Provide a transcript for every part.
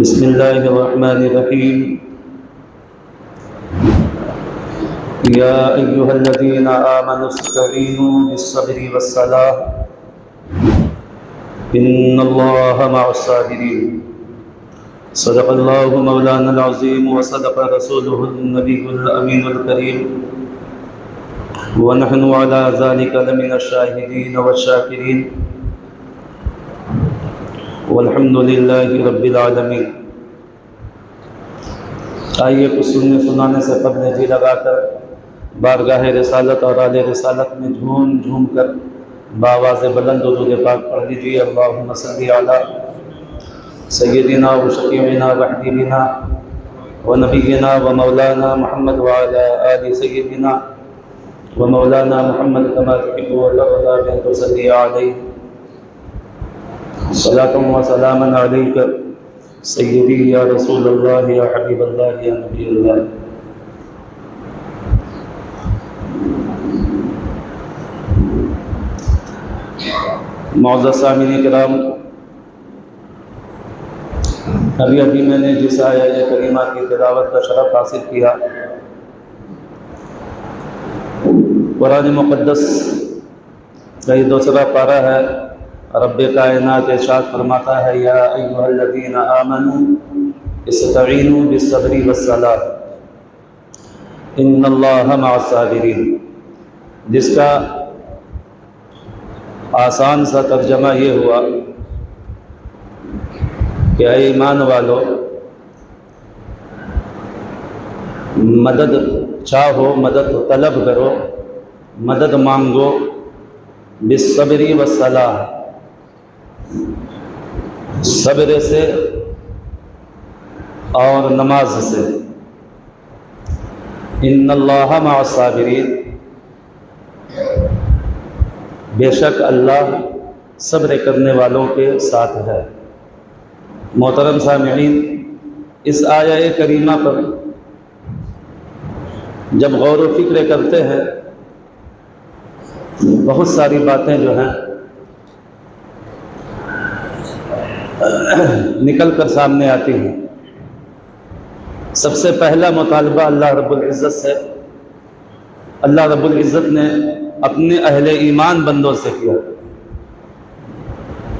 بسم الله الرحمن الرحيم. يا أيها الذين آمنوا استعينوا بالصبر والصلاة إن الله مع الصابرين. صدق الله مولانا العظيم وصدق رسوله النبي الأمين الكريم، ونحن على ذلك لمن الشاهدين والشاكرين، والحمد للہ رب العالمین. آئیے کچھ سننے سنانے سے قبل جی لگا کر بارگاہ رسالت اور آل رسالت میں جھوم جھوم کر بآواز بلند درود پاک پڑھ لیجیے. اللہم صلی علی سیدنا و شفیعنا و حبیبنا و نبینا و مولانا محمد وعلی آل سیدنا و مولانا محمد کما تحب و ترضى بأن تصلی علیہ. صلاۃ و سلام علیک سیدی یا رسول اللہ یا حبیب اللہ یا نبی اللہ. معزز سامعین کرام، ابھی میں نے جس آیہ کریمہ کی تلاوت کا شرف حاصل کیا، قرآن مقدس کا یہ دوسرا پارہ ہے. رب کائنات ارشاد فرماتا ہے یا ایھا الذین آمنوا استعینوا بالصبر والصلاۃ ان اللہ مع الصابرین، جس کا آسان سا ترجمہ یہ ہوا کہ اے ایمان والو، مدد چاہو، مدد طلب کرو، مدد مانگو بالصبر والصلاۃ، صبر سے اور نماز سے. ان اللہ مع الصابرین، بے شک اللہ صبر کرنے والوں کے ساتھ ہے. محترم سامعین، اس آیہ کریمہ پر جب غور و فکر کرتے ہیں، بہت ساری باتیں جو ہیں نکل کر سامنے آتی ہیں. سب سے پہلا مطالبہ اللہ رب العزت سے، اللہ رب العزت نے اپنے اہل ایمان بندوں سے کیا،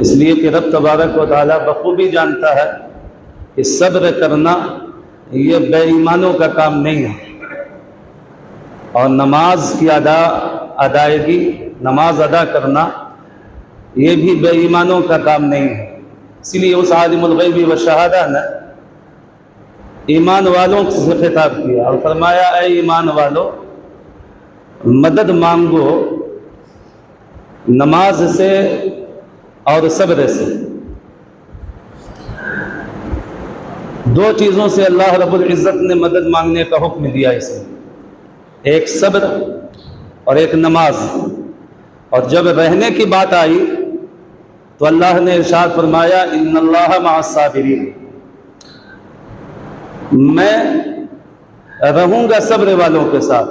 اس لیے کہ رب تبارک و تعالیٰ بخوبی جانتا ہے کہ صبر کرنا یہ بے ایمانوں کا کام نہیں ہے، اور نماز کی ادائیگی، نماز ادا کرنا یہ بھی بے ایمانوں کا کام نہیں ہے. اسی لیے اس عالم الغیب والشہادہ نے ایمان والوں سے خطاب کیا اور فرمایا اے ایمان والو، مدد مانگو نماز سے اور صبر سے. دو چیزوں سے اللہ رب العزت نے مدد مانگنے کا حکم دیا اس میں، ایک صبر اور ایک نماز. اور جب رہنے کی بات آئی تو اللہ نے ارشاد فرمایا ان اللہ مع الصابرین، میں رہوں گا صبر والوں کے ساتھ،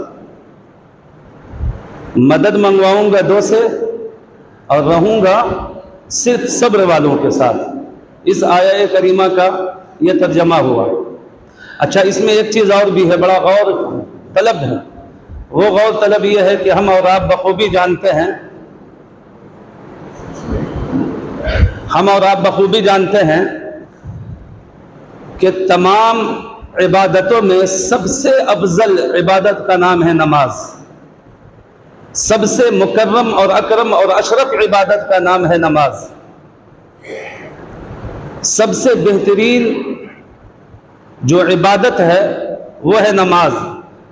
مدد منگواؤں گا دو سے اور رہوں گا صرف صبر والوں کے ساتھ. اس آیہ کریمہ کا یہ ترجمہ ہوا. اچھا، اس میں ایک چیز اور بھی ہے، بڑا غور طلب ہے. وہ غور طلب یہ ہے کہ ہم اور آپ بخوبی جانتے ہیں، کہ تمام عبادتوں میں سب سے افضل عبادت کا نام ہے نماز. سب سے مکرم اور اکرم اور اشرف عبادت کا نام ہے نماز. سب سے بہترین جو عبادت ہے وہ ہے نماز.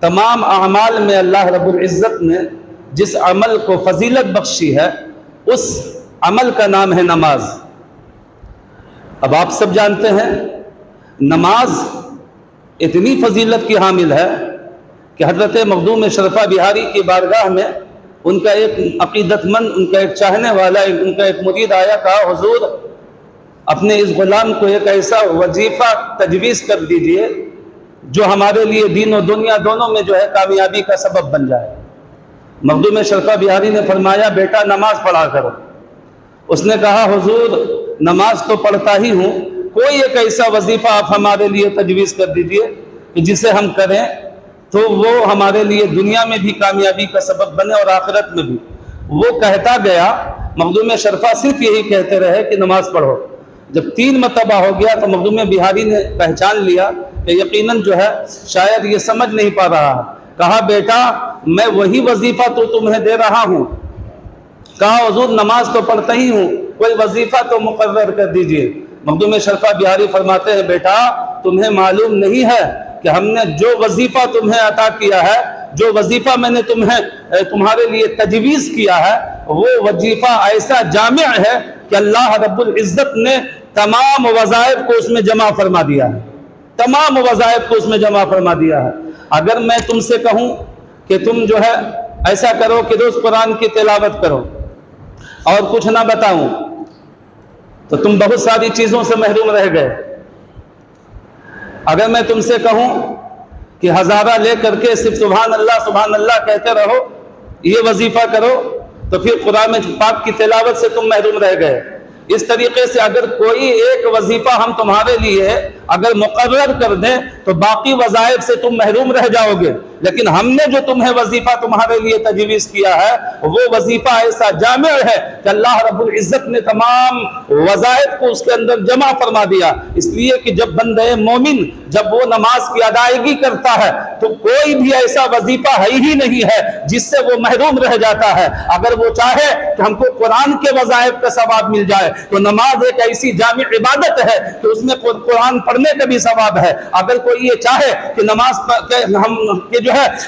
تمام اعمال میں اللہ رب العزت نے جس عمل کو فضیلت بخشی ہے، اس عمل کا نام ہے نماز. اب آپ سب جانتے ہیں نماز اتنی فضیلت کی حامل ہے کہ حضرت مخدوم شرفہ بہاری کی بارگاہ میں ان کا ایک عقیدت مند، ان کا ایک چاہنے والا، ان کا ایک مرید آیا، کہا حضور اپنے اس غلام کو ایک ایسا وظیفہ تجویز کر دیجئے جو ہمارے لیے دین و دنیا دونوں میں جو ہے کامیابی کا سبب بن جائے. مخدوم شرفہ بہاری نے فرمایا بیٹا نماز پڑھا کرو. اس نے کہا حضور نماز تو پڑھتا ہی ہوں، کوئی ایک ایسا وظیفہ آپ ہمارے لیے تجویز کر دیجئے کہ جسے ہم کریں تو وہ ہمارے لیے دنیا میں بھی کامیابی کا سبب بنے اور آخرت میں بھی۔ وہ کہتا گیا، مخدوم شرفا صرف یہی کہتے رہے کہ نماز پڑھو۔ جب 3 مرتبہ ہو گیا تو مخدوم بہاری نے پہچان لیا کہ یقیناً جو ہے شاید یہ سمجھ نہیں پا رہا ہے۔ کہا بیٹا میں وہی وظیفہ تو تمہیں دے رہا ہوں۔ کہا حضور نماز تو پڑھتا ہی ہوں، کوئی وظیفہ تو مقرر کر دیجئے۔ مخدوم شرفا بہاری فرماتے ہیں بیٹا تمہیں معلوم نہیں ہے کہ ہم نے جو وظیفہ تمہیں عطا کیا ہے، جو وظیفہ میں نے تمہارے لیے تجویز کیا ہے، وہ وظیفہ ایسا جامع ہے کہ اللہ رب العزت نے تمام وظائف کو اس میں جمع فرما دیا ہے، تمام وظائف کو اس میں جمع فرما دیا ہے۔ اگر میں تم سے کہوں کہ تم جو ہے ایسا کرو کہ روز قرآن کی تلاوت کرو اور کچھ نہ بتاؤں تو تم بہت ساری چیزوں سے محروم رہ گئے۔ اگر میں تم سے کہوں کہ ہزارہ لے کر کے صرف سبحان اللہ کہتے رہو، یہ وظیفہ کرو، تو پھر قرآن پاک کی تلاوت سے تم محروم رہ گئے۔ اس طریقے سے اگر کوئی ایک وظیفہ ہم تمہارے لیے اگر مقرر کر دیں تو باقی وظائف سے تم محروم رہ جاؤ گے، لیکن ہم نے جو تمہیں وظیفہ تمہارے لیے تجویز کیا ہے وہ وظیفہ ایسا جامع ہے کہ اللہ رب العزت نے تمام وظائف کو اس کے اندر جمع فرما دیا۔ اس لیے کہ جب بندہ مومن جب وہ نماز کی ادائیگی کرتا ہے تو کوئی بھی ایسا وظیفہ ہے ہی نہیں ہے جس سے وہ محروم رہ جاتا ہے۔ اگر وہ چاہے کہ ہم کو قرآن کے وظائف کا ثواب مل جائے تو نماز ایک ایسی جامع عبادت ہے کہ اس میں قرآن پڑھنے کا بھی ثواب ہے۔ اگر کوئی یہ چاہے کہ نماز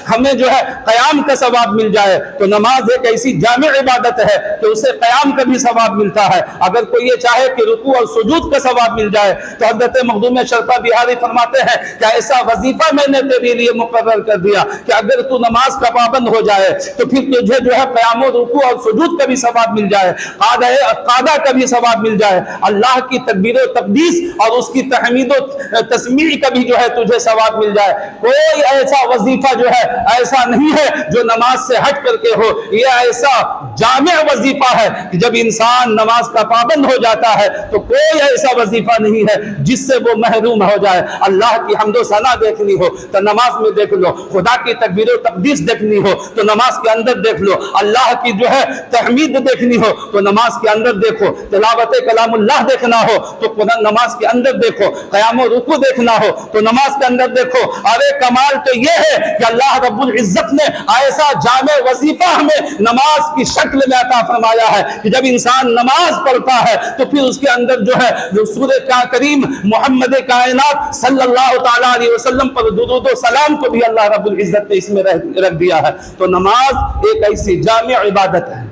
ہمیں جو ہے قیام کا ثواب مل جائے تو نماز ایک ایسی جامع عبادت ہے کہ اسے قیام کا بھی ثواب ملتا ہے۔ اگر کوئی یہ چاہے کہ رکوع اور سجود کا ثواب مل جائے تو حضرت مخدوم شرفا بہاری فرماتے ہیں کہ ایسا وظیفہ میں نے تیرے لیے مقرر کر دیا کہ اگر تو نماز کا پابند ہو جائے تو پھر تجھے جو ہے قیام و رکوع اور سجود کا بھی ثواب مل جائے، قعدہ کا بھی ثواب مل جائے، اللہ کی تکبیر و تقدیس اور اس کی تحمید و تسمیع کا بھی جو ہے تجھے ثواب مل جائے۔ کوئی ایسا وظیفہ جو ہے ایسا نہیں ہے جو نماز سے ہٹ کر کے ہو، یہ ایسا جامع وظیفہ ہے کہ جب انسان نماز کا پابند ہو جاتا ہے تو کوئی ایسا وظیفہ نہیں ہے جس سے وہ محروم ہو جائے۔ اللہ کی حمد و ثنا دیکھنی ہو تو نماز میں دیکھ لو، خدا کی تکبیر و تقدیس دیکھنی ہو تو نماز کے اندر دیکھ لو، اللہ کی جو ہے تحمید دیکھنی ہو تو نماز کے اندر دیکھو، تلاوت کلام اللہ دیکھنا ہو تو نماز کے اندر دیکھو، قیام و رکوع دیکھنا ہو تو نماز کے اندر دیکھو۔ ارے کمال تو یہ ہے کہ اللہ رب العزت نے ایسا جامع وظیفہ ہمیں نماز کی شکل میں عطا فرمایا ہے کہ جب انسان نماز پڑھتا ہے تو پھر اس کے اندر جو ہے رسول کریم محمد کائنات صلی اللہ تعالیٰ علیہ وسلم پر درود و سلام کو بھی اللہ رب العزت نے اس میں رکھ دیا ہے۔ تو نماز ایک ایسی جامع عبادت ہے،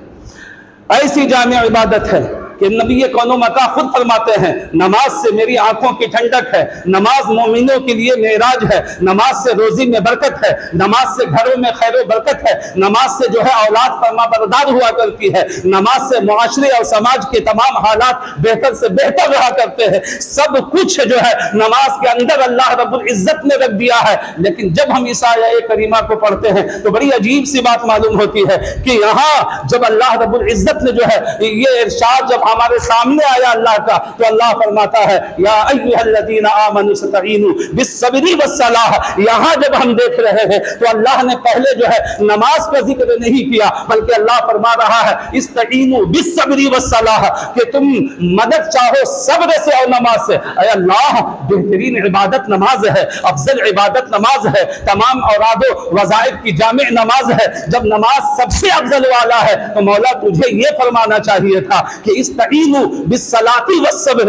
ایسی جامع عبادت ہے کہ نبی کون و مکا خود فرماتے ہیں نماز سے میری آنکھوں کی ٹھنڈک ہے، نماز مومنوں کے لیے معراج ہے، نماز سے روزی میں برکت ہے، نماز سے گھروں میں خیر و برکت ہے، نماز سے جو ہے اولاد فرما بردار ہوا کرتی ہے، نماز سے معاشرے اور سماج کے تمام حالات بہتر سے بہتر رہا کرتے ہیں۔ سب کچھ جو ہے نماز کے اندر اللہ رب العزت نے رکھ دیا ہے۔ لیکن جب ہم اس آیہ کریمہ کو پڑھتے ہیں تو بڑی عجیب سی بات معلوم ہوتی ہے کہ یہاں جب اللہ رب العزت نے جو ہے یہ ارشاد جب ہمارے سامنے آیا اللہ کا تو اللہ فرماتا ہے یا ایھا الذین آمنوا استعینوا بالصبر والصلاۃ۔ یہاں جب ہم دیکھ رہے ہیں تو اللہ نے پہلے جو ہے نماز کا ذکر نہیں کیا بلکہ اللہ فرما رہا ہے استعینوا بالصبر والصلاۃ کہ تم مدد چاہو صبر سے اور نماز سے۔ اے اللہ بہترین عبادت نماز ہے، افضل عبادت نماز ہے، تمام اوراد و وظائف کی جامع نماز ہے۔ جب نماز سب سے افضل والا ہے تو مولا تجھے یہ فرمانا چاہیے تھا کہ استعینوا بالصلاۃ والصبر،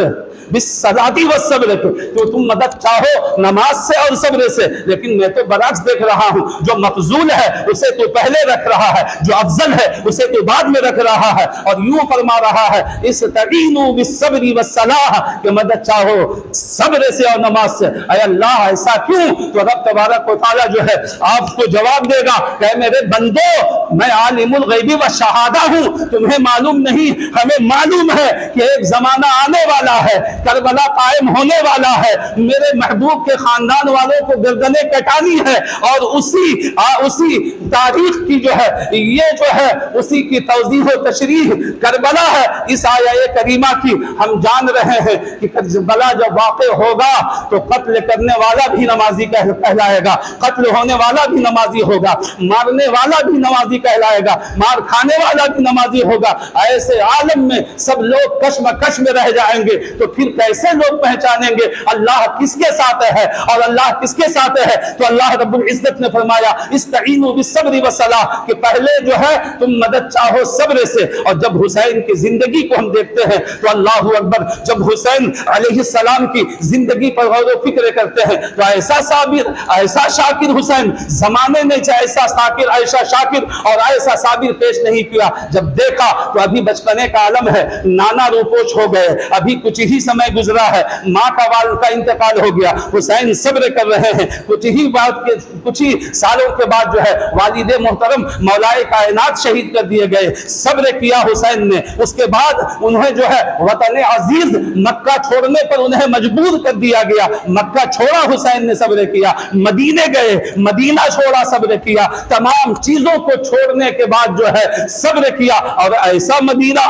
بالصلاۃ والصبر، تو تم مدد چاہو نماز سے اور صبر سے۔ لیکن میں تو برعکس دیکھ رہا ہوں، جو مفضول ہے اسے تو پہلے رکھ رہا ہے، جو افضل ہے اسے تو بعد میں رکھ رہا ہے، اور یوں فرما رہا ہے استعینوا بالصبر والصلاۃ کہ مدد چاہو صبر سے اور نماز سے۔ اے اللہ ایسا کیوں؟ تو رب تبارک و تعالیٰ جو ہے آپ کو جواب دے گا کہ میرے بندو میں عالم الغیب والشہادہ ہوں، تمہیں معلوم نہیں ہمیں معلوم ہے کہ ایک زمانہ آنے والا ہے کربلا قائم ہونے والا ہے، میرے محبوب کے خاندان والوں کو گردنیں کٹانی ہے، اور اسی تاریخ کی جو ہے یہ جو ہے اسی کی توضیح و تشریح کربلا ہے۔ اس آیہ کریمہ کی ہم جان رہے ہیں کہ کربلا جب واقع ہوگا تو قتل کرنے والا بھی نمازی کہلائے گا، قتل ہونے والا بھی نمازی ہوگا، مارنے والا بھی نمازی کہلائے گا، مار کھانے والا بھی نمازی ہوگا۔ ایسے عالم میں سب لوگ کشمکش میں رہ جائیں گے تو پھر کیسے لوگ پہچانیں گے اللہ کس کے ساتھ ہے اور اللہ کس کے ساتھ ہے؟ تو اللہ رب العزت نے فرمایا استعینوا بالصبر والصلاۃ کہ پہلے جو ہے تم مدد چاہو صبر سے۔ اور جب حسین کی زندگی کو ہم دیکھتے ہیں تو اللہ اکبر، جب حسین علیہ السلام کی زندگی پر غور و فکر کرتے ہیں تو ایسا صابر، ایسا شاکر حسین زمانے نے ایسا شاکر اور ایسا صابر پیش نہیں کیا۔ جب دیکھا تو ابھی بچپنے کا عالم ہے، نانا روپوش ہو گئے، ابھی کچھ ہی سمے گزرا ہے، ماں کا والد کا انتقال ہو گیا، حسین صبر کر رہے ہیں، کچھ ہی سالوں کے بعد جو ہے والد محترم مولائے کائنات شہید کر دیے گئے۔ صبر کیا حسین نے، اس کے بعد انہیں جو ہے وطن عزیز مکہ چھوڑنے پر انہیں مجبور کر دیا گیا، مکہ چھوڑا حسین نے صبر کیا، مدینے گئے، مدینہ چھوڑا صبر کیا، تمام چیزوں کو چھوڑنے کے بعد جو ہے صبر کیا، اور ایسا مدینہ،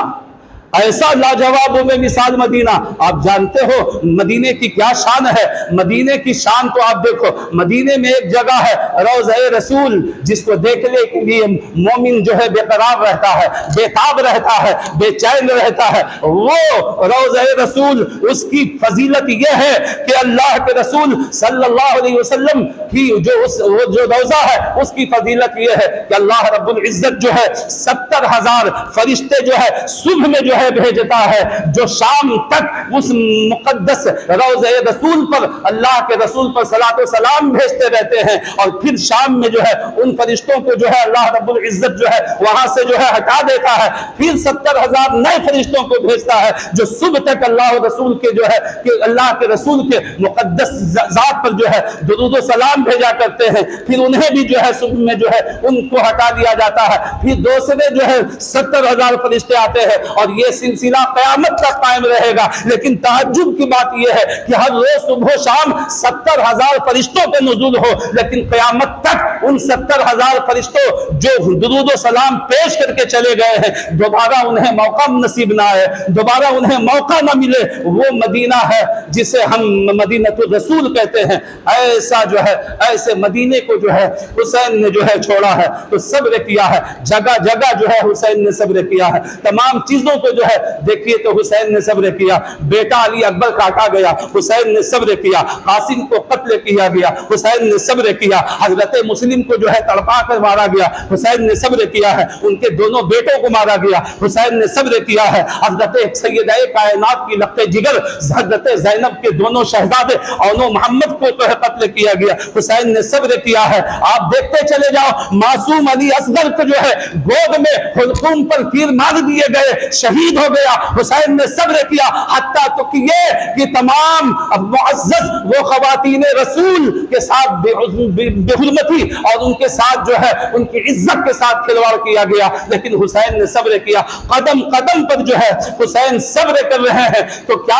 ایسا لاجواب میں مثال مدینہ۔ آپ جانتے ہو مدینے کی کیا شان ہے؟ مدینے کی شان تو آپ دیکھو، مدینے میں ایک جگہ ہے روضہ رسول، جس کو دیکھنے کے لیے مومن جو ہے بے قرار رہتا ہے، بے تاب رہتا ہے، بے چین رہتا ہے۔ وہ روضہ رسول، اس کی فضیلت یہ ہے کہ اللہ کے رسول صلی اللہ علیہ وسلم کی جو روضہ ہے اس کی فضیلت یہ ہے کہ اللہ رب العزت جو ہے 70,000 فرشتے جو ہے صبح میں جو ہے بھیجتا ہے، جو شام تک اس مقدس روضہ رسول پر اللہ کے رسول پر صلاۃ و سلام بھیجتے رہتے ہیں، اور پھر شام میں جو ہے ان فرشتوں کو جو ہے اللہ رب العزت جو ہے وہاں سے جو ہے ہٹا دیتا ہے، پھر 70,000 نئے فرشتوں کو بھیجتا ہے جو صبح تک اللہ رسول کے جو ہے کہ اللہ کے رسول کے مقدس ذات پر جو ہے درود و سلام بھیجا کرتے ہیں، پھر انہیں بھی جو ہے صبح میں جو ہے ان کو ہٹا دیا جاتا ہے، پھر دوسرے جو ہے 70,000 فرشتے آتے ہیں، اور یہ سلسلہ قیامت تک قائم رہے گا۔ لیکن تعجب کی بات یہ ہے کہ ہر روز صبح و شام 70,000 فرشتوں پہ نزول ہو، لیکن قیامت تک ان 70,000 فرشتوں جو درود و سلام پیش کر کے چلے گئے ہیں دوبارہ انہیں موقع نصیب نہ آئے، دوبارہ انہیں موقع نہ ملے۔ وہ مدینہ ہے جسے ہم مدینۃ الرسول کہتے ہیں، ایسا جو ہے ایسے مدینے کو جو ہے حسین نے جو ہے چھوڑا ہے، تو صبر کیا ہے، جگہ جگہ جو ہے حسین نے صبر کیا ہے، تمام چیزوں کو جو ہے دیکھیے تو حسین نے صبر کیا۔ بیٹا علی اکبر کاٹا گیا، حسین نے صبر کیا۔ قاسم کو قتل کیا گیا، حسین نے صبر کیا۔ حضرت مسلم کو جو ہے تڑپا کر مارا گیا، حسین نے صبر کیا ہے۔ ان کے دونوں بیٹوں کو مارا گیا، حسین نے صبر کیا ہے۔ حضرت سیدہ کائنات کی لقب جگر حضرت زینب کے دونوں شہزادے اونو محمد کو تو ہے قتل کیا گیا، حسین نے صبر کیا ہے۔ آپ دیکھتے چلے جاؤ، معصوم علی اصغر کو جو ہے گود میں حلقوم پر تیر مار دیے گئے، شہید ہو گیا، حسین نے صبر کیا۔ حتیٰ تو کہ تمام معزز وہ خواتین رسول کے ساتھ بے حرمتی اور ان کے ساتھ جو ہے ان کی عزت کے ساتھ کھلواڑ کیا گیا، لیکن حسین نے صبر کیا۔ قدم قدم پر جو ہے حسین صبر کر رہے ہیں۔ تو کیا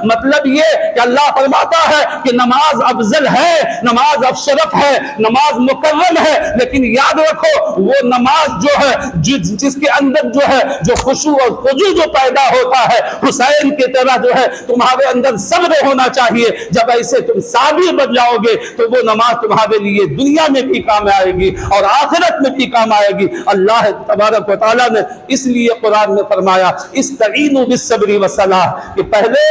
مطلب یہ کہ اللہ فرماتا ہے کہ نماز افضل ہے، نماز افشرف ہے، نماز مکرم ہے، لیکن یاد رکھو وہ نماز جو ہے جس کے اندر جو ہے جو خشوع اور خضوع جو پیدا ہوتا ہے، حسین کی طرح جو ہے تمہارے اندر صبر ہونا چاہیے۔ جب ایسے تم صابر بن جاؤ گے تو وہ نماز تمہارے لیے دنیا میں بھی کام آئے گی اور آخرت میں بھی کام آئے گی۔ اللہ تبارک و تعالیٰ نے اس لیے قرآن میں فرمایا استعینوا بالصبر والصلاۃ کہ پہلے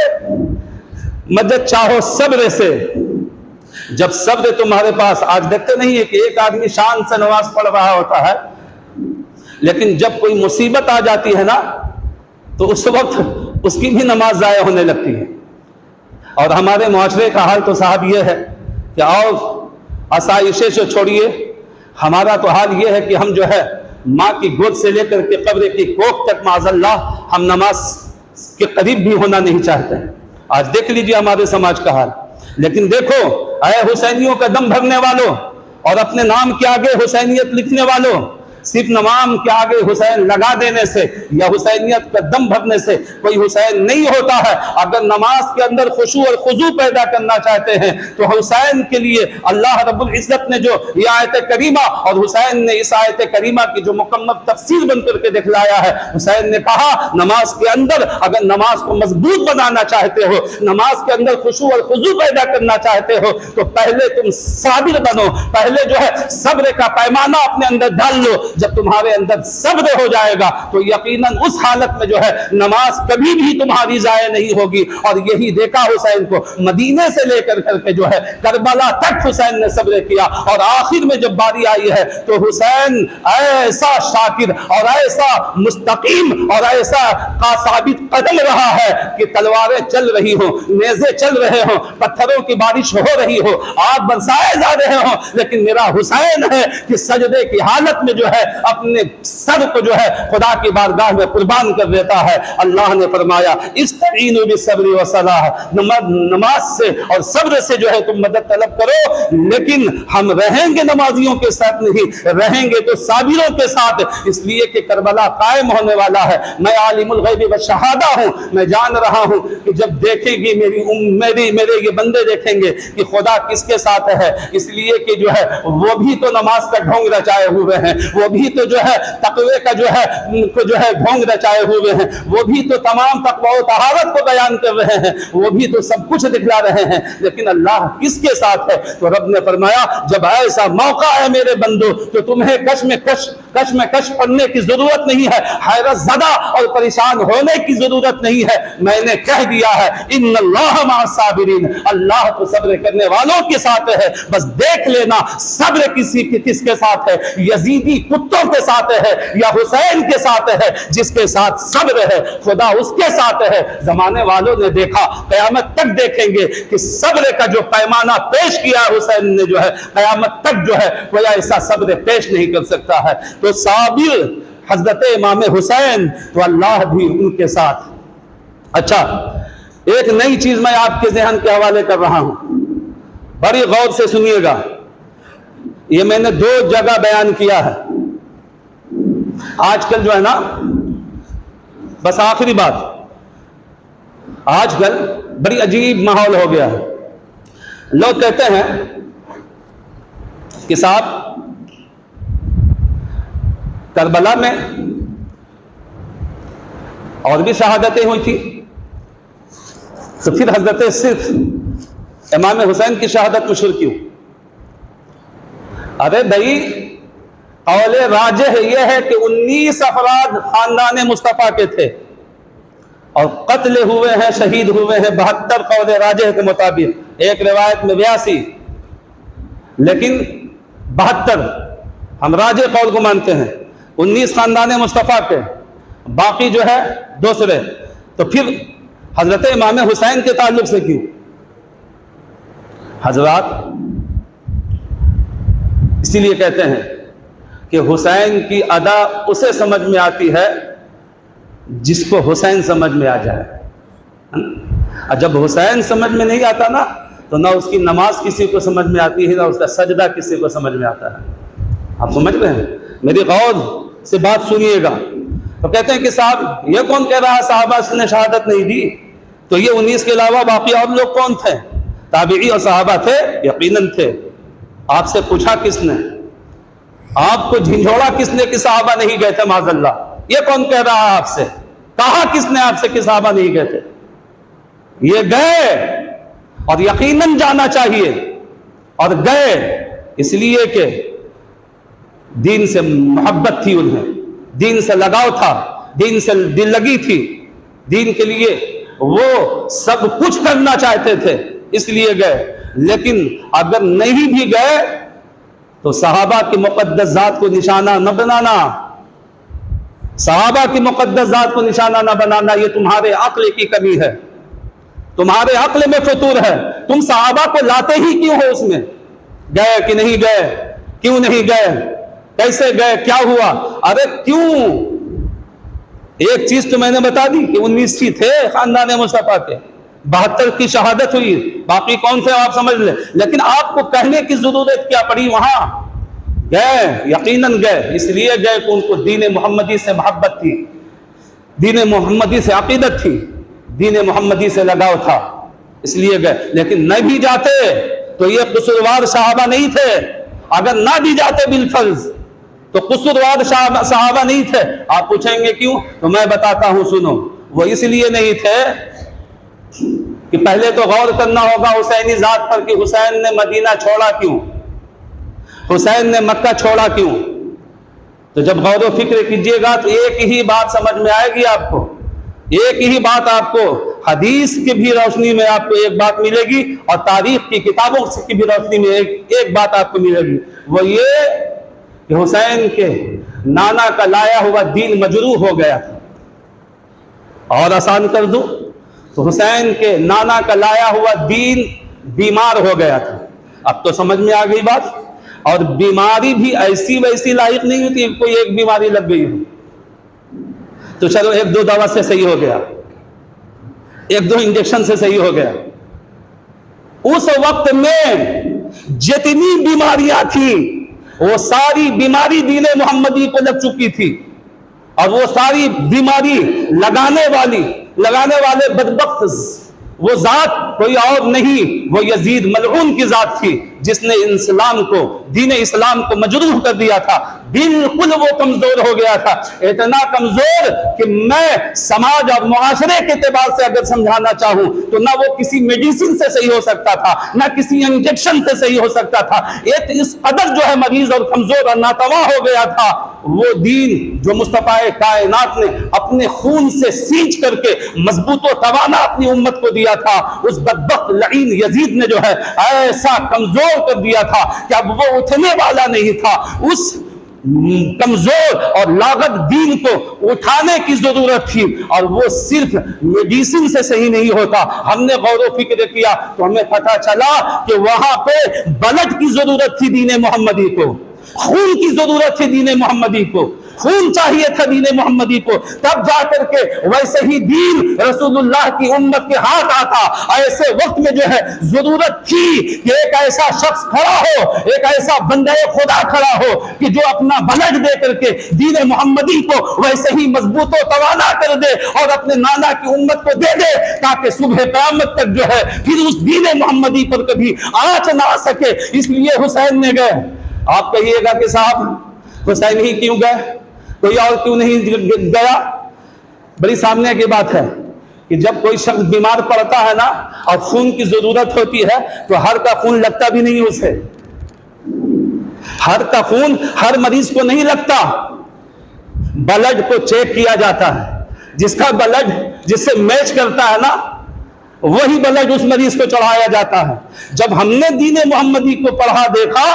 مدد چاہو صبر سے۔ جب صبر تمہارے پاس، آج دیکھتے نہیں ہے کہ ایک آدمی شان سے نماز پڑھ رہا ہوتا ہے، لیکن جب کوئی مصیبت آ جاتی ہے نا تو اس وقت اس کی بھی نماز ضائع ہونے لگتی ہے۔ اور ہمارے معاشرے کا حال تو صاحب یہ ہے کہ اور آسائشیں سے چھوڑیے، ہمارا تو حال یہ ہے کہ ہم جو ہے ماں کی گود سے لے کر کے قبر کی کوکھ تک معاذ اللہ ہم نماز کے قریب بھی ہونا نہیں چاہتے۔ آج دیکھ لیجئے ہمارے سماج کا حال۔ لیکن دیکھو اے حسینیوں کا دم بھرنے والوں اور اپنے نام کے آگے حسینیت لکھنے والوں، صرف نمام کے آگے حسین لگا دینے سے یا حسینیت کا دم بھرنے سے کوئی حسین نہیں ہوتا ہے۔ اگر نماز کے اندر خشوع اور خضوع پیدا کرنا چاہتے ہیں تو حسین کے لیے اللہ رب العزت نے جو یہ آیت کریمہ اور حسین نے اس آیت کریمہ کی جو مکمل تفسیر بن کر کے دکھلایا ہے، حسین نے کہا نماز کے اندر اگر نماز کو مضبوط بنانا چاہتے ہو، نماز کے اندر خشوع اور خضوع پیدا کرنا چاہتے ہو تو پہلے تم صابر بنو، پہلے جو ہے صبر کا پیمانہ اپنے اندر ڈال لو۔ جب تمہارے اندر صبر ہو جائے گا تو یقیناً اس حالت میں جو ہے نماز کبھی بھی تمہاری ضائع نہیں ہوگی۔ اور یہی دیکھا حسین کو مدینے سے لے کر کے جو ہے کربلا تک حسین نے صبر کیا، اور آخر میں جب باری آئی ہے تو حسین ایسا شاکر اور ایسا مستقیم اور ایسا ثابت قدم رہا ہے کہ تلواریں چل رہی ہوں، نیزے چل رہے ہوں، پتھروں کی بارش ہو رہی ہو، آگ برسائے جا رہے ہوں، لیکن میرا حسین ہے کہ سجدے کی حالت میں جو ہے اپنے سر کو جو ہے خدا کی بارگاہ میں قربان کر دیتا ہے۔ اللہ نے فرمایا استعینوا بالصبر والصلاۃ، نماز سے اور صبر سے جو ہے تم مدد طلب کرو، لیکن ہم رہیں گے نمازیوں کے ساتھ نہیں، رہیں گے تو صابروں کے ساتھ، اس لیے کہ کربلا قائم ہونے والا ہے۔ میں عالم الغیب والشہادہ ہوں، میں جان رہا ہوں کہ جب دیکھے گی میرے یہ بندے دیکھیں گے کہ خدا کس کے ساتھ ہے، اس لیے کہ جو ہے وہ بھی تو نماز کا ڈھونگ رچائے ہوئے ہیں، وہ بھی تو جو ہے تقوی کا جو ہے ڈھونگ رچائے ہوئے ہیں، وہ بھی تو تمام تقوی و طہارت کو بیان کر رہے ہیں، وہ بھی تو سب کچھ دکھلا رہے ہیں، لیکن اللہ کس کے ساتھ ہے؟ تو رب نے فرمایا جب ایسا موقع ہے میرے بندو تو تمہیں کش پڑنے کی ضرورت نہیں ہے، حیرت زدہ اور پریشان ہونے کی ضرورت نہیں ہے، میں نے کہہ دیا ہے ان اللہ مع الصابرین، اللہ تو صبر کرنے والوں کے ساتھ ہے۔ بس دیکھ لینا صبر کس کے ساتھ ہے، یزیدی کتوں کے ساتھ ہے یا حسین کے ساتھ ہے؟ جس کے ساتھ صبر ہے خدا اس کے ساتھ ہے۔ زمانے والوں نے دیکھا، قیامت تک دیکھیں گے کہ صبر کا جو پیمانہ پیش کیا حسین نے جو ہے قیامت تک جو ہے کوئی ایسا صبر پیش نہیں کر سکتا ہے۔ تو صابر حضرت امام حسین تو اللہ بھی ان کے ساتھ۔ اچھا، ایک نئی چیز میں آپ کے ذہن کے حوالے کر رہا ہوں، بڑی غور سے سنیے گا، یہ میں نے 2 جگہ بیان کیا ہے۔ آج کل جو ہے نا، بس آخری بات، آج کل بڑی عجیب ماحول ہو گیا ہے۔ لوگ کہتے ہیں کہ صاحب کربلا میں اور بھی شہادتیں ہوئی تھی، تو پھر حضرت صرف امام حسین کی شہادت مشہور کیوں؟ ارے بھائی، قول راجح یہ ہے کہ 19 افراد خاندان مصطفیٰ کے تھے اور قتل ہوئے ہیں، شہید ہوئے ہیں 72 قول راجح کے مطابق، ایک روایت میں 82، لیکن 72 ہم راجح قول کو مانتے ہیں، 19 خاندان مصطفیٰ کے، باقی جو ہے دوسرے، تو پھر حضرت امام حسین کے تعلق سے کیوں؟ حضرات اسی لیے کہتے ہیں کہ حسین کی ادا اسے سمجھ میں آتی ہے جس کو حسین سمجھ میں آ جائے، اور جب حسین سمجھ میں نہیں آتا نا تو نہ اس کی نماز کسی کو سمجھ میں آتی ہے، نہ اس کا سجدہ کسی کو سمجھ میں آتا ہے۔ آپ سمجھ رہے ہیں؟ میری غور سے بات سنیے گا۔ تو کہتے ہیں کہ صاحب یہ کون کہہ رہا صحابہ نے شہادت نہیں دی؟ تو یہ 19 کے علاوہ باقی اور لوگ کون تھے؟ تابعی اور صحابہ تھے، یقیناً تھے۔ آپ سے پوچھا کس نے؟ آپ کو جھنجھوڑا کس نے کہ صحابہ نہیں گئے تھے؟ معاذ اللہ، یہ کون کہہ رہا آپ سے؟ کہا کس نے آپ سے کہ صحابہ نہیں گئے تھے؟ یہ گئے، اور یقیناً جانا چاہیے، اور گئے اس لیے کہ دین سے محبت تھی، انہیں دین سے لگاؤ تھا، دین سے دل لگی تھی، دین کے لیے وہ سب کچھ کرنا چاہتے تھے، اس لیے گئے۔ لیکن اگر نہیں بھی گئے تو صحابہ کی مقدس ذات کو نشانہ نہ بنانا، صحابہ کی مقدس ذات کو نشانہ نہ بنانا، یہ تمہارے عقل کی کمی ہے، تمہارے عقل میں فطور ہے۔ تم صحابہ کو لاتے ہی کیوں ہو اس میں؟ گئے کہ نہیں گئے؟ کیوں نہیں گئے؟ کیسے گئے؟ کیا ہوا؟ ارے کیوں؟ ایک چیز تو میں نے بتا دی کہ 19 ہی تھے خاندان مصطفیٰ کے، 72 کی شہادت ہوئی، باقی کون تھے آپ سمجھ لیں۔ لیکن آپ کو کہنے کی ضرورت کیا پڑی وہاں؟ گئے، یقیناً گئے، اس لیے گئے کہ ان کو دین محمدی سے محبت تھی، دین محمدی سے عقیدت تھی، دین محمدی سے لگاؤ تھا، اس لیے گئے۔ لیکن نہ بھی جاتے تو یہ قصوروار صحابہ نہیں تھے، اگر نہ بھی جاتے بالفرض تو قصوروار صحابہ نہیں تھے۔ آپ پوچھیں گے کیوں؟ تو میں بتاتا ہوں، سنو۔ وہ اس لیے نہیں تھے کہ پہلے تو غور کرنا ہوگا حسینی ذات پر کہ حسین نے مدینہ چھوڑا کیوں، حسین نے مکہ چھوڑا کیوں؟ تو جب غور و فکر کیجئے گا تو ایک ہی بات سمجھ میں آئے گی آپ کو، ایک ہی بات آپ کو حدیث کی بھی روشنی میں آپ کو ایک بات ملے گی، اور تاریخ کی کتابوں کی بھی روشنی میں ایک بات آپ کو ملے گی، وہ یہ کہ حسین کے نانا کا لایا ہوا دین مجروح ہو گیا تھا۔ اور آسان کر دوں تو حسین کے نانا کا لایا ہوا دین بیمار ہو گیا تھا۔ اب تو سمجھ میں آ گئی بات۔ اور بیماری بھی ایسی ویسی لاحق نہیں ہوتی، کوئی ایک بیماری لگ گئی ہو تو چلو ایک دو دوا سے صحیح ہو گیا، ایک دو انجیکشن سے صحیح ہو گیا۔ اس وقت میں جتنی بیماریاں تھیں وہ ساری بیماری دین محمدی کو لگ چکی تھی، اور وہ ساری بیماری لگانے والے بدبخت وہ ذات کوئی اور نہیں، وہ یزید ملعون کی ذات تھی جس نے اسلام کو، دین اسلام کو مجروح کر دیا تھا۔ بالکل وہ کمزور ہو گیا تھا، اتنا کمزور کہ میں سماج اور معاشرے کے اعتبار سے اگر سمجھانا چاہوں تو نہ وہ کسی میڈیسن سے صحیح ہو سکتا تھا، نہ کسی انجیکشن سے صحیح ہو سکتا تھا۔ ایک اس قدر جو ہے مریض اور کمزور اور ناتواں ہو گیا تھا۔ وہ دین جو مصطفیٰ کائنات نے اپنے خون سے سینچ کر کے مضبوط و توانا اپنی امت کو دیا تھا، اس بدبخت لعین یزید نے جو ہے ایسا کمزور کر دیا تھا کہ اب وہ اٹھنے والا نہیں تھا۔ اس کمزور اور لاغر دین کو اٹھانے کی ضرورت تھی، اور وہ صرف میڈیسن سے صحیح نہیں ہوتا۔ ہم نے غور و فکر کیا تو ہمیں پتہ چلا کہ وہاں پہ بلڈ کی ضرورت تھی دین محمدی کو، خون کی ضرورت تھی دین محمدی کو، خون چاہیے تھا دین محمدی کو، تب جا کر کے ویسے ہی دین رسول اللہ کی امت کے ہاتھ آتا۔ ایسے وقت میں جو ہے ضرورت تھی کہ ایک ایسا شخص کھڑا ہو، ایک ایسا بندہ خدا کھڑا ہو کہ جو اپنا بلڈ دے کر کے دین محمدی کو ویسے ہی مضبوط و توانا کر دے اور اپنے نانا کی امت کو دے دے، تاکہ صبح قیامت تک جو ہے پھر اس دین محمدی پر کبھی آنچ نہ آ سکے۔ اس لیے حسین نے گئے۔ آپ کہیے گا کہ صاحب حسین ہی کیوں گئے، کوئی اور کیوں نہیں گیا؟ بڑی سامنے کی بات ہے کہ جب کوئی شخص بیمار پڑتا ہے نا اور خون کی ضرورت ہوتی ہے تو ہر کا خون لگتا بھی نہیں اسے، ہر کا خون ہر مریض کو نہیں لگتا۔ بلڈ کو چیک کیا جاتا ہے، جس کا بلڈ جس سے میچ کرتا ہے نا وہی بلڈ اس مریض کو چڑھایا جاتا ہے۔ جب ہم نے دین محمدی کو پڑھا دیکھا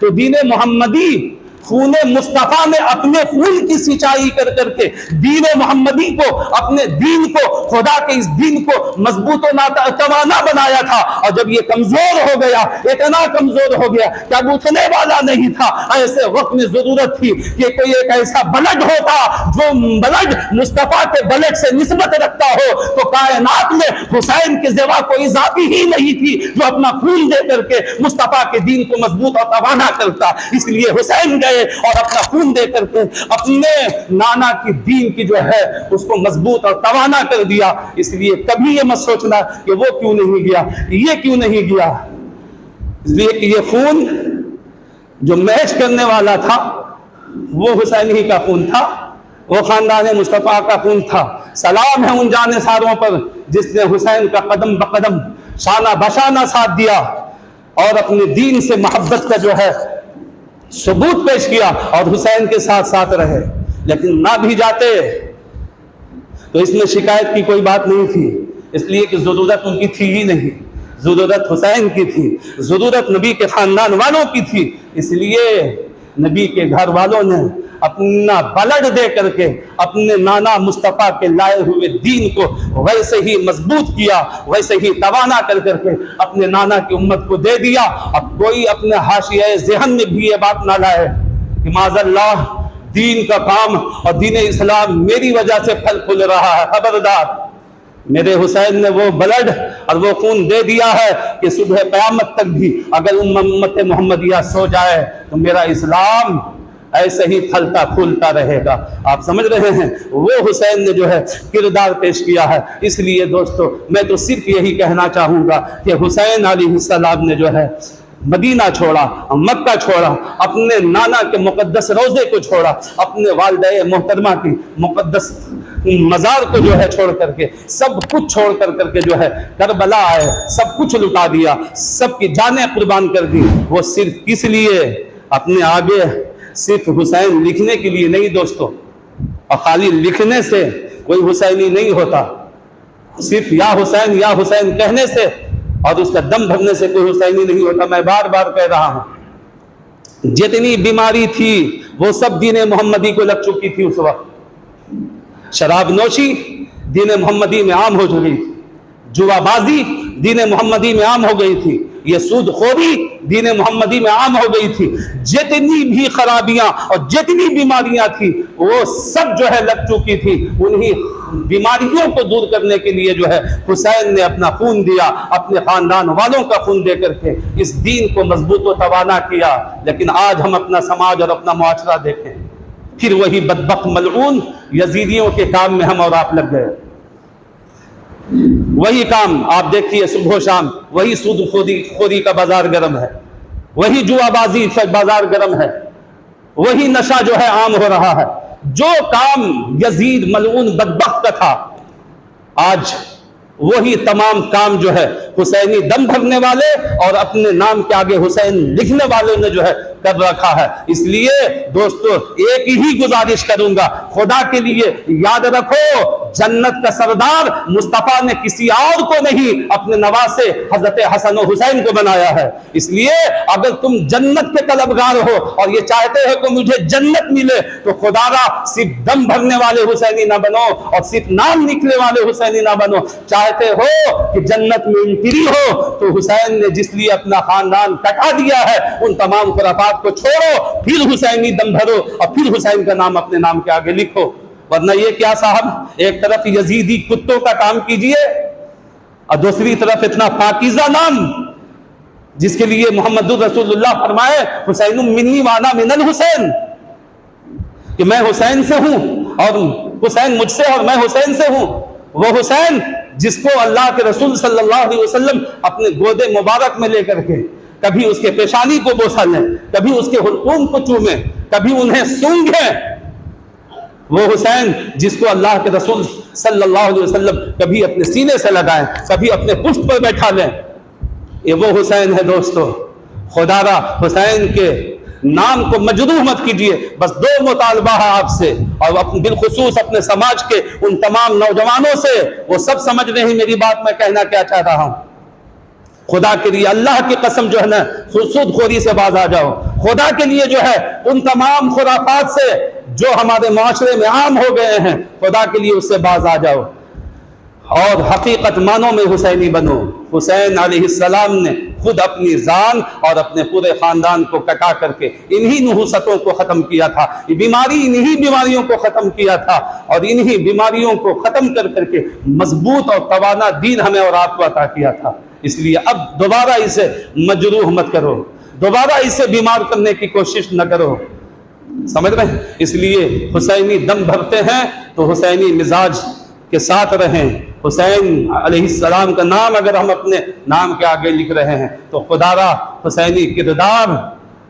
تو دین محمدی خون مصطفیٰ نے اپنے خون کی سینچائی کر کر کے دین محمدی کو، اپنے دین کو، خدا کے اس دین کو مضبوط و توانا بنایا تھا۔ اور جب یہ کمزور ہو گیا، اتنا کمزور ہو گیا کہ اب اٹھنے والا نہیں تھا، ایسے وقت میں ضرورت تھی کہ کوئی ایک ایسا بلڈ ہوتا جو بلڈ مصطفیٰ کے بلڈ سے نسبت رکھتا ہو۔ تو کائنات میں حسین کے سوا کوئی ذاتی ہی نہیں تھی جو اپنا خون دے کر کے مصطفیٰ کے دین کو مضبوط اور توانا کرتا۔ اس لیے حسین گئے اور اپنا خون دے کر کے اپنے نانا کی دین کی جو ہے اس کو مضبوط اور توانا کر دیا۔ اس لیے کبھی یہ مت سوچنا کہ وہ کیوں نہیں گیا، یہ کیوں نہیں گیا، اس لیے کہ یہ خون جو میچ کرنے والا تھا وہ حسین ہی کا خون تھا، وہ خاندان مصطفیٰ کا خون تھا۔ سلام ہے ان جانثاروں پر جس نے حسین کا قدم بقدم شانہ بشانہ ساتھ دیا اور اپنے دین سے محبت کا جو ہے ثبوت پیش کیا اور حسین کے ساتھ ساتھ رہے۔ لیکن نہ بھی جاتے تو اس میں شکایت کی کوئی بات نہیں تھی، اس لیے کہ ضرورت ان کی تھی ہی نہیں، ضرورت حسین کی تھی، ضرورت نبی کے خاندان والوں کی تھی۔ اس لیے نبی کے گھر والوں نے اپنا بلڈ دے کر کے اپنے نانا مصطفیٰ کے لائے ہوئے دین کو ویسے ہی مضبوط کیا، ویسے ہی توانا کر کر کے اپنے نانا کی امت کو دے دیا۔ اب کوئی اپنے حاشیہ ذہن میں بھی یہ بات نہ لائے کہ معاذ اللہ دین کا کام اور دین اسلام میری وجہ سے پھل پھول رہا ہے۔ خبردار، میرے حسین نے وہ بلڈ اور وہ خون دے دیا ہے کہ صبح قیامت تک بھی اگر امت محمدیہ سو جائے تو میرا اسلام ایسے ہی پھلتا پھولتا رہے گا۔ آپ سمجھ رہے ہیں وہ حسین نے جو ہے کردار پیش کیا ہے۔ اس لیے دوستو میں تو صرف یہی کہنا چاہوں گا کہ حسین علیہ السلام نے جو ہے مدینہ چھوڑا، مکہ چھوڑا، اپنے نانا کے مقدس روضے کو چھوڑا، اپنے والدہ محترمہ کی مقدس مزار کو جو ہے چھوڑ کر کے، سب کچھ چھوڑ کر کے جو ہے کربلا آئے، سب کچھ لٹا دیا، سب کی جانیں قربان کر دی۔ وہ صرف کس لیے؟ اپنے آگے صرف حسین لکھنے کے لیے نہیں دوستو، اور خالی لکھنے سے کوئی حسینی نہیں ہوتا، صرف یا حسین کہنے سے اور اس کا دم بھرنے سے کوئی حسینی نہیں ہوتا۔ میں بار بار کہہ رہا ہوں، جتنی بیماری تھی وہ سب دین محمدی کو لگ چکی تھی۔ اس وقت شراب نوشی دین محمدی میں عام ہو چکی تھی، جوا بازی دین محمدی میں عام ہو گئی تھی، یہ سود خوری دین محمدی میں عام ہو گئی تھی۔ جتنی بھی خرابیاں اور جتنی بیماریاں تھی وہ سب جو ہے لگ چکی تھی۔ انہی بیماریوں کو دور کرنے کے لیے جو ہے حسین نے اپنا خون دیا، اپنے خاندان والوں کا خون دے کر کے اس دین کو مضبوط و توانا کیا۔ لیکن آج ہم اپنا سماج اور اپنا معاشرہ دیکھیں، پھر وہی بدبخت ملعون یزیدیوں کے کام میں ہم اور آپ لگ گئے۔ وہی کام آپ دیکھیے، صبح و شام وہی سود خوری کا بازار گرم ہے، وہی جوا بازی کا بازار گرم ہے، وہی نشہ جو ہے عام ہو رہا ہے۔ جو کام یزید ملعون بدبخت کا تھا، آج وہی تمام کام جو ہے حسینی دم بھرنے والے اور اپنے نام کے آگے حسین لکھنے والوں نے جو ہے کر رکھا ہے۔ اس لیے دوستو ایک ہی گزارش کروں گا، خدا کے لیے یاد رکھو، جنت کا سردار مصطفیٰ نے کسی اور کو نہیں، اپنے نواسے حضرت حسن و حسین کو بنایا ہے۔ اس لیے اگر تم جنت کے طلبگار ہو اور یہ چاہتے ہو کہ مجھے جنت ملے تو خدا را صرف دم بھرنے والے حسینی نہ بنو اور صرف نام لکھنے والے حسینی نہ بنو۔ چاہتے ہو کہ جنت میں انٹری ہو تو حسین نے جس لیے اپنا خاندان کٹا دیا ہے ان تمام خرافات کو چھوڑو، پھر حسینی دم بھرو اور پھر حسین کا نام اپنے نام کے آگے لکھو۔ ورنہ یہ کیا صاحب، ایک طرف یزیدی کتوں کا کام کیجئے اور دوسری طرف اتنا پاکیزہ نام جس کے لیے محمد رسول اللہ فرمائے حسین منی وانا من الحسین، کہ میں حسین سے ہوں اور حسین مجھ سے اور میں حسین سے ہوں۔ وہ حسین جس کو اللہ کے رسول صلی اللہ علیہ وسلم اپنے گود مبارک میں لے کر کے کبھی اس کے پیشانی کو بوسا لیں، کبھی اس کے حلقوم کو چومیں، کبھی انہیں سونگھیں۔ وہ حسین جس کو اللہ کے رسول صلی اللہ علیہ وسلم کبھی اپنے سینے سے لگائیں، کبھی اپنے پشت پر بیٹھا لیں، یہ وہ حسین ہے دوستو۔ خدا را حسین کے نام کو مجروح مت کیجئے۔ بس دو مطالبہ ہے آپ سے اور بالخصوص اپنے سماج کے ان تمام نوجوانوں سے، وہ سب سمجھ رہے ہیں میری بات میں کہنا کیا چاہ رہا ہوں۔ خدا کے لیے اللہ کی قسم جو ہے نا، سود خوری سے باز آ جاؤ۔ خدا کے لیے جو ہے ان تمام خرافات سے جو ہمارے معاشرے میں عام ہو گئے ہیں، خدا کے لیے اس سے باز آ جاؤ اور حقیقت معنوں میں حسینی بنو۔ حسین علیہ السلام نے خود اپنی جان اور اپنے پورے خاندان کو کٹا کر کے انہی نحوستوں کو ختم کیا تھا، یہ بیماری انہی بیماریوں کو ختم کیا تھا اور انہی بیماریوں کو ختم کر کے مضبوط اور توانا دین ہمیں اور آپ کو عطا کیا تھا۔ اس لیے اب دوبارہ اسے مجروح مت کرو، دوبارہ اسے بیمار کرنے کی کوشش نہ کرو، سمجھ رہے ہیں؟ اس لیے حسینی دم بھرتے ہیں تو حسینی مزاج کے ساتھ رہیں۔ حسین علیہ السلام کا نام اگر ہم اپنے نام کے آگے لکھ رہے ہیں تو خدا را حسینی کردار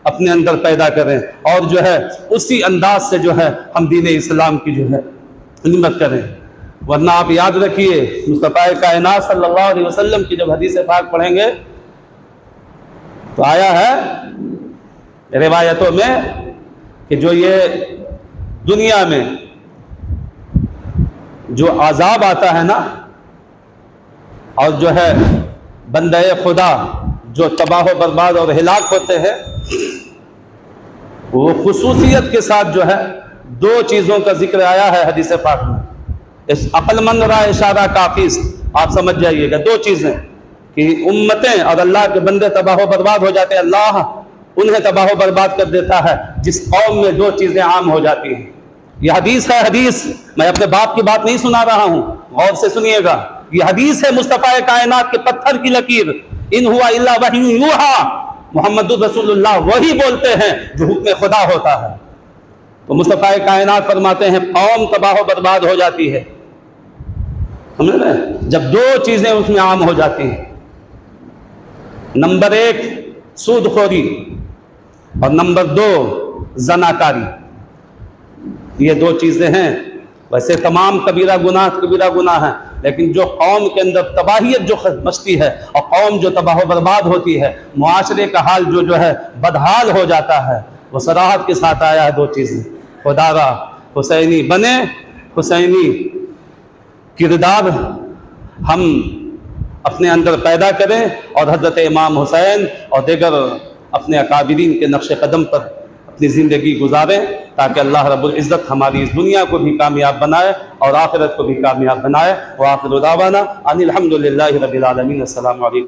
اپنے اندر پیدا کریں اور جو ہے اسی انداز سے جو ہے ہم دین اسلام کی جو ہے خدمت کریں۔ ورنہ آپ یاد رکھیے، مصطفیٰ کائنات صلی اللہ علیہ وسلم کی جب حدیث پاک پڑھیں گے تو آیا ہے روایتوں میں کہ جو یہ دنیا میں جو عذاب آتا ہے نا اور جو ہے بندے خدا جو تباہ و برباد اور ہلاک ہوتے ہیں، وہ خصوصیت کے ساتھ جو ہے دو چیزوں کا ذکر آیا ہے حدیث پاک میں۔ اس عقل مند را اشارہ کافی، آپ سمجھ جائیے گا، دو چیزیں کہ امتیں اور اللہ کے بندے تباہ و برباد ہو جاتے ہیں، اللہ انہیں تباہ و برباد کر دیتا ہے جس قوم میں دو چیزیں عام ہو جاتی ہیں۔ یہ حدیث ہے، حدیث، میں اپنے باپ کی بات نہیں سنا رہا ہوں، غور سے سنیے گا۔ یہ حدیث ہے مصطفیٰ کائنات کے پتھر کی لکیر، ان ہوا الا وحی یوحا، محمد رسول اللہ وہی بولتے ہیں جو حکم خدا ہوتا ہے۔ تو مصطفیٰ کائنات فرماتے ہیں قوم تباہ و برباد ہو جاتی ہے، سمجھ رہے ہیں، جب دو چیزیں اس میں عام ہو جاتی ہیں، نمبر 1 سود خوری اور نمبر 2 زناکاری۔ یہ دو چیزیں ہیں۔ ویسے تمام کبیرہ گناہ ہیں، لیکن جو قوم کے اندر تباہیت جو مچتی ہے اور قوم جو تباہ و برباد ہوتی ہے، معاشرے کا حال جو ہے بدحال ہو جاتا ہے، وہ صراحت کے ساتھ آیا ہے دو چیزیں۔ خدا را حسینی بنے، حسینی کردار ہم اپنے اندر پیدا کریں اور حضرت امام حسین اور دیگر اپنے اکابرین کے نقش قدم پر اپنی زندگی گزاریں، تاکہ اللہ رب العزت ہماری اس دنیا کو بھی کامیاب بنائے اور آخرت کو بھی کامیاب بنائے۔ وآخر دعوانا ان الحمد للہ رب العالمین۔ السلام علیکم۔